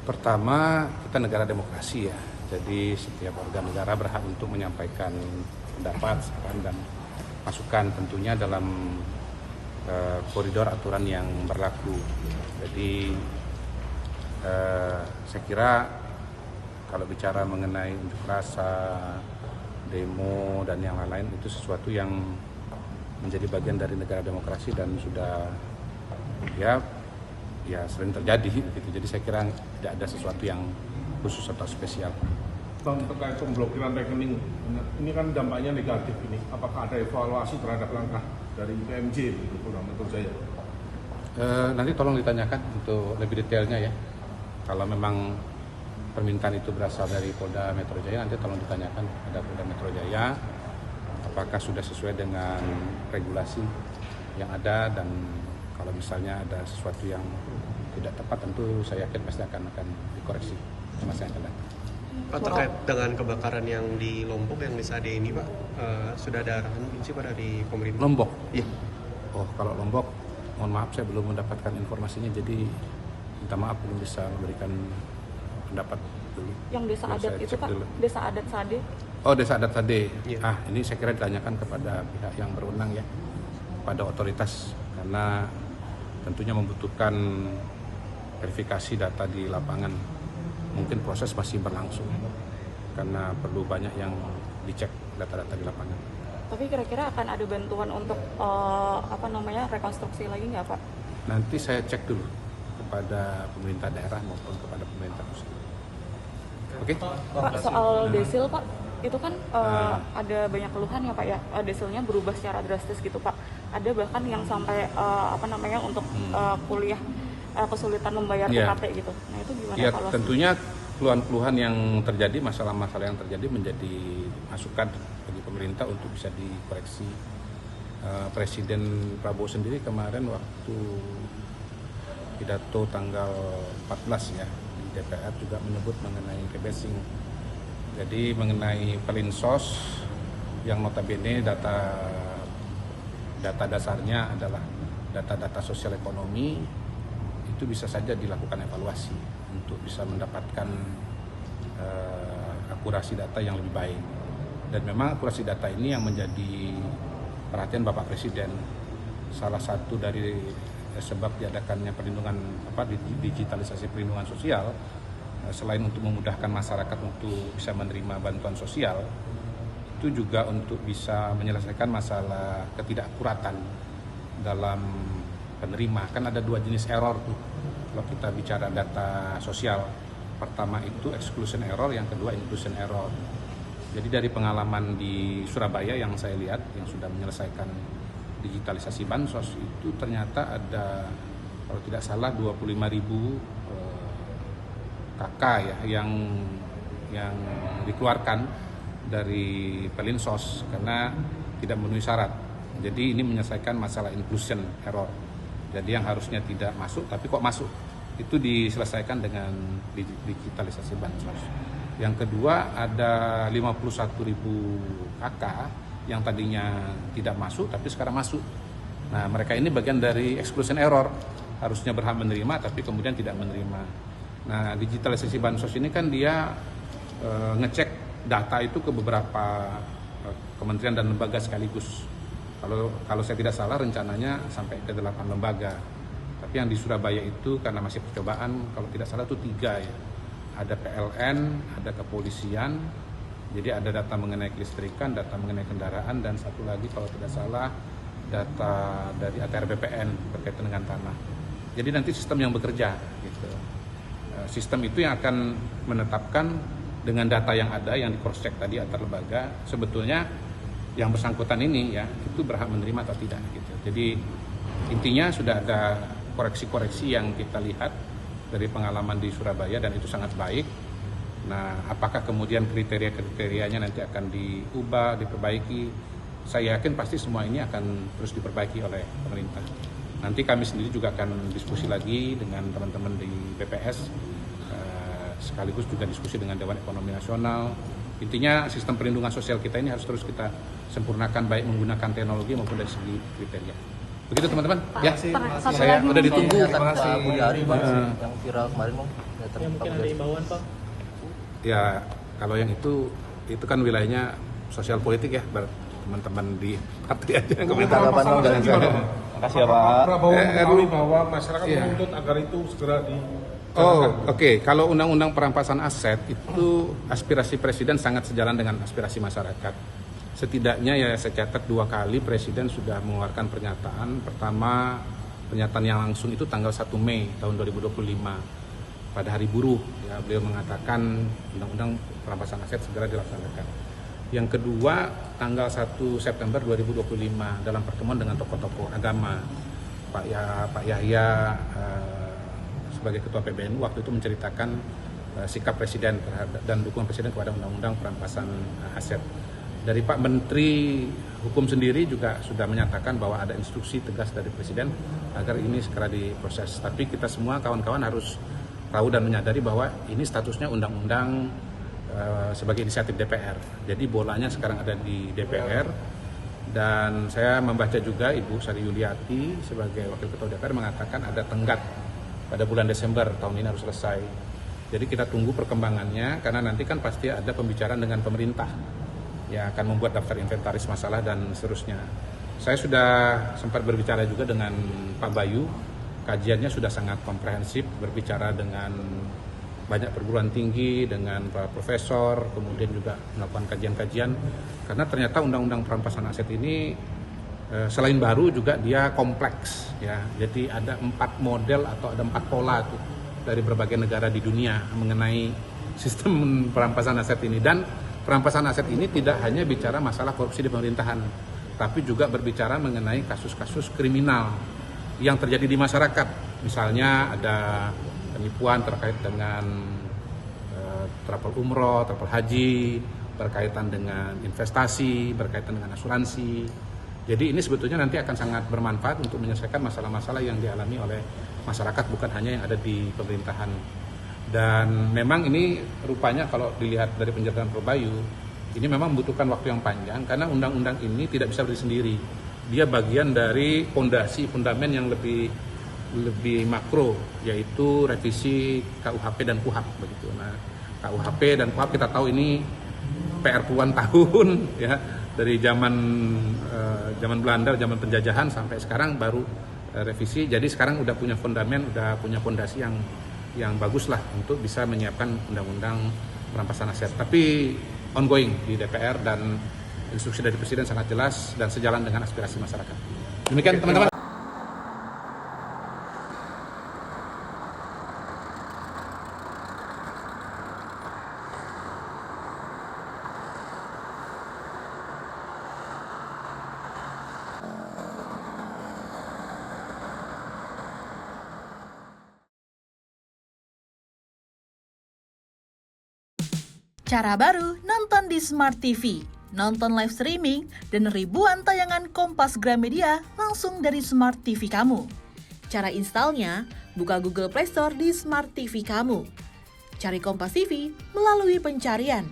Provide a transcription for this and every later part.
Pertama, kita negara demokrasi ya. Jadi setiap warga negara berhak untuk menyampaikan pendapat, saran, dan masukan tentunya dalam koridor aturan yang berlaku. Jadi saya kira kalau bicara mengenai unjuk rasa, demo, dan yang lain-lain itu sesuatu yang menjadi bagian dari negara demokrasi dan sudah ya sering terjadi gitu. Jadi saya kira tidak ada sesuatu yang khusus atau spesial. Bang, terkait pemblokiran rekening, ini kan dampaknya negatif ini. Apakah ada evaluasi terhadap langkah dari PMJ untuk Polda Metro Jaya? Nanti tolong ditanyakan untuk lebih detailnya ya. Kalau memang permintaan itu berasal dari Polda Metro Jaya, nanti tolong ditanyakan pada Polda Metro Jaya apakah sudah sesuai dengan regulasi yang ada, dan kalau misalnya ada sesuatu yang tidak tepat tentu saya yakin pasti akan dikoreksi masa yang akan datang. Pak, terkait dengan kebakaran yang di Lombok yang di Sade ini Pak, sudah ada arahan mungkin sih pada di pemerintah? Lombok? Iya. Oh, kalau Lombok, mohon maaf saya belum mendapatkan informasinya, jadi minta maaf belum bisa memberikan pendapat dulu. Yang desa adat itu Pak, dulu. Desa adat Sade? Oh, desa adat Sade. Iya. Ini saya kira ditanyakan kepada pihak yang berwenang ya, pada otoritas, karena tentunya membutuhkan verifikasi data di lapangan. Mungkin proses masih berlangsung karena perlu banyak yang dicek data-data di lapangan. Tapi kira-kira akan ada bantuan untuk rekonstruksi lagi nggak Pak? Nanti saya cek dulu kepada pemerintah daerah maupun kepada pemerintah pusat. Oke? Pak, soal desil Pak, itu kan ada banyak keluhan ya Pak ya, desilnya berubah secara drastis gitu Pak. Ada bahkan yang sampai untuk kuliah kesulitan membayar UKT gitu. Nah itu gimana ya, kalau tentunya keluhan-keluhan yang terjadi, masalah-masalah yang terjadi menjadi masukan bagi pemerintah untuk bisa dikoreksi. Presiden Prabowo sendiri kemarin waktu pidato tanggal 14 ya di DPR juga menyebut mengenai rebasing. Jadi mengenai Perlinsos yang notabene data dasarnya adalah data-data sosial ekonomi, itu bisa saja dilakukan evaluasi untuk bisa mendapatkan akurasi data yang lebih baik. Dan memang akurasi data ini yang menjadi perhatian Bapak Presiden. Salah satu dari sebab diadakannya digitalisasi perlindungan sosial, selain untuk memudahkan masyarakat untuk bisa menerima bantuan sosial, itu juga untuk bisa menyelesaikan masalah ketidakakuratan dalam penerima. Kan ada dua jenis error tuh kalau kita bicara data sosial. Pertama itu exclusion error, yang kedua inclusion error. Jadi dari pengalaman di Surabaya yang saya lihat yang sudah menyelesaikan digitalisasi bansos, itu ternyata ada kalau tidak salah 25.000 KK ya yang dikeluarkan dari Perlinsos karena tidak memenuhi syarat. Jadi ini menyelesaikan masalah inclusion error. Jadi yang harusnya tidak masuk tapi kok masuk, itu diselesaikan dengan digitalisasi bansos. Yang kedua ada 51.000 KK yang tadinya tidak masuk tapi sekarang masuk. Nah mereka ini bagian dari exclusion error, harusnya berhak menerima tapi kemudian tidak menerima. Nah digitalisasi bansos ini kan dia ngecek data itu ke beberapa kementerian dan lembaga sekaligus. Kalau saya tidak salah rencananya sampai ke 8 lembaga. Tapi yang di Surabaya itu karena masih percobaan, kalau tidak salah itu 3 ya. Ada PLN, ada kepolisian, jadi ada data mengenai kelistrikan, data mengenai kendaraan, dan satu lagi kalau tidak salah data dari ATR BPN berkaitan dengan tanah. Jadi nanti sistem yang bekerja gitu. Sistem itu yang akan menetapkan dengan data yang ada yang di cross check tadi antar lembaga, sebetulnya yang bersangkutan ini ya itu berhak menerima atau tidak gitu. Jadi intinya sudah ada koreksi-koreksi yang kita lihat dari pengalaman di Surabaya dan itu sangat baik. Nah, apakah kemudian kriteria-kriterianya nanti akan diubah, diperbaiki? Saya yakin pasti semua ini akan terus diperbaiki oleh pemerintah. Nanti kami sendiri juga akan diskusi lagi dengan teman-teman di BPS, sekaligus juga diskusi dengan Dewan Ekonomi Nasional. Intinya sistem perlindungan sosial kita ini harus terus kita sempurnakan baik menggunakan teknologi maupun dari segi kriteria. Begitu teman-teman. Ya, Satu saya lagi udah nih. ditunggu. Terima kasih. Budi Ari Bang, Heeh. yang viral kemarin Bang. Ya mungkin ada imbauan Pak. Ya, kalau yang itu kan wilayahnya sosial politik ya, teman-teman di partai aja yang komentar. Tanggapan Bang dari saya. Makasih ya Pak. Prabowo mengetahui RU. bahwa masyarakat Iya. menuntut agar itu segera di. Oke. Kalau undang-undang perampasan aset itu aspirasi presiden sangat sejalan dengan aspirasi masyarakat. Setidaknya ya saya catat 2 kali presiden sudah mengeluarkan pernyataan. Pertama, pernyataan yang langsung itu tanggal 1 Mei tahun 2025 pada Hari Buruh. Ya, beliau mengatakan undang-undang perampasan aset segera dilaksanakan. Yang kedua, tanggal 1 September 2025 dalam pertemuan dengan tokoh-tokoh agama. Pak Yahya sebagai ketua PBNU waktu itu menceritakan sikap presiden terhadap dan dukungan presiden kepada undang-undang perampasan aset. Dari Pak Menteri Hukum sendiri juga sudah menyatakan bahwa ada instruksi tegas dari presiden agar ini segera diproses. Tapi kita semua kawan-kawan harus tahu dan menyadari bahwa ini statusnya undang-undang sebagai inisiatif DPR. Jadi bolanya sekarang ada di DPR. Dan saya membaca juga Ibu Sari Yuliati sebagai Wakil Ketua DPR mengatakan ada tenggat pada bulan Desember tahun ini harus selesai. Jadi kita tunggu perkembangannya karena nanti kan pasti ada pembicaraan dengan pemerintah yang akan membuat daftar inventaris masalah dan seterusnya. Saya sudah sempat berbicara juga dengan Pak Bayu, kajiannya sudah sangat komprehensif, berbicara dengan banyak perguruan tinggi, dengan para profesor, kemudian juga melakukan kajian-kajian, karena ternyata undang-undang perampasan aset ini selain baru juga dia kompleks, ya. Jadi ada 4 model atau ada 4 pola tuh dari berbagai negara di dunia mengenai sistem perampasan aset ini. Dan perampasan aset ini tidak hanya bicara masalah korupsi di pemerintahan, tapi juga berbicara mengenai kasus-kasus kriminal yang terjadi di masyarakat. Misalnya ada penipuan terkait dengan travel umroh, travel haji, berkaitan dengan investasi, berkaitan dengan asuransi. Jadi ini sebetulnya nanti akan sangat bermanfaat untuk menyelesaikan masalah-masalah yang dialami oleh masyarakat, bukan hanya yang ada di pemerintahan. Dan memang ini rupanya kalau dilihat dari penjelasan Prof. Bayu, ini memang membutuhkan waktu yang panjang karena undang-undang ini tidak bisa berdiri sendiri. Dia bagian dari fundament yang lebih makro, yaitu revisi KUHP dan KUHAP begitu. Nah, KUHP dan KUHAP kita tahu ini PR puluhan tahun ya, dari zaman Belanda, zaman penjajahan sampai sekarang baru revisi. Jadi sekarang udah punya fundament, udah punya fondasi yang bagus lah untuk bisa menyiapkan undang-undang perampasan aset. Tapi ongoing di DPR dan instruksi dari Presiden sangat jelas dan sejalan dengan aspirasi masyarakat. Demikian teman-teman. Cara baru nonton di Smart TV, nonton live streaming, dan ribuan tayangan Kompas Gramedia langsung dari Smart TV kamu. Cara installnya, buka Google Play Store di Smart TV kamu. Cari Kompas TV melalui pencarian.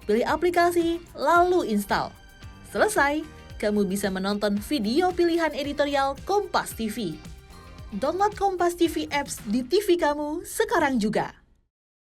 Pilih aplikasi, lalu install. Selesai, kamu bisa menonton video pilihan editorial Kompas TV. Download Kompas TV apps di TV kamu sekarang juga.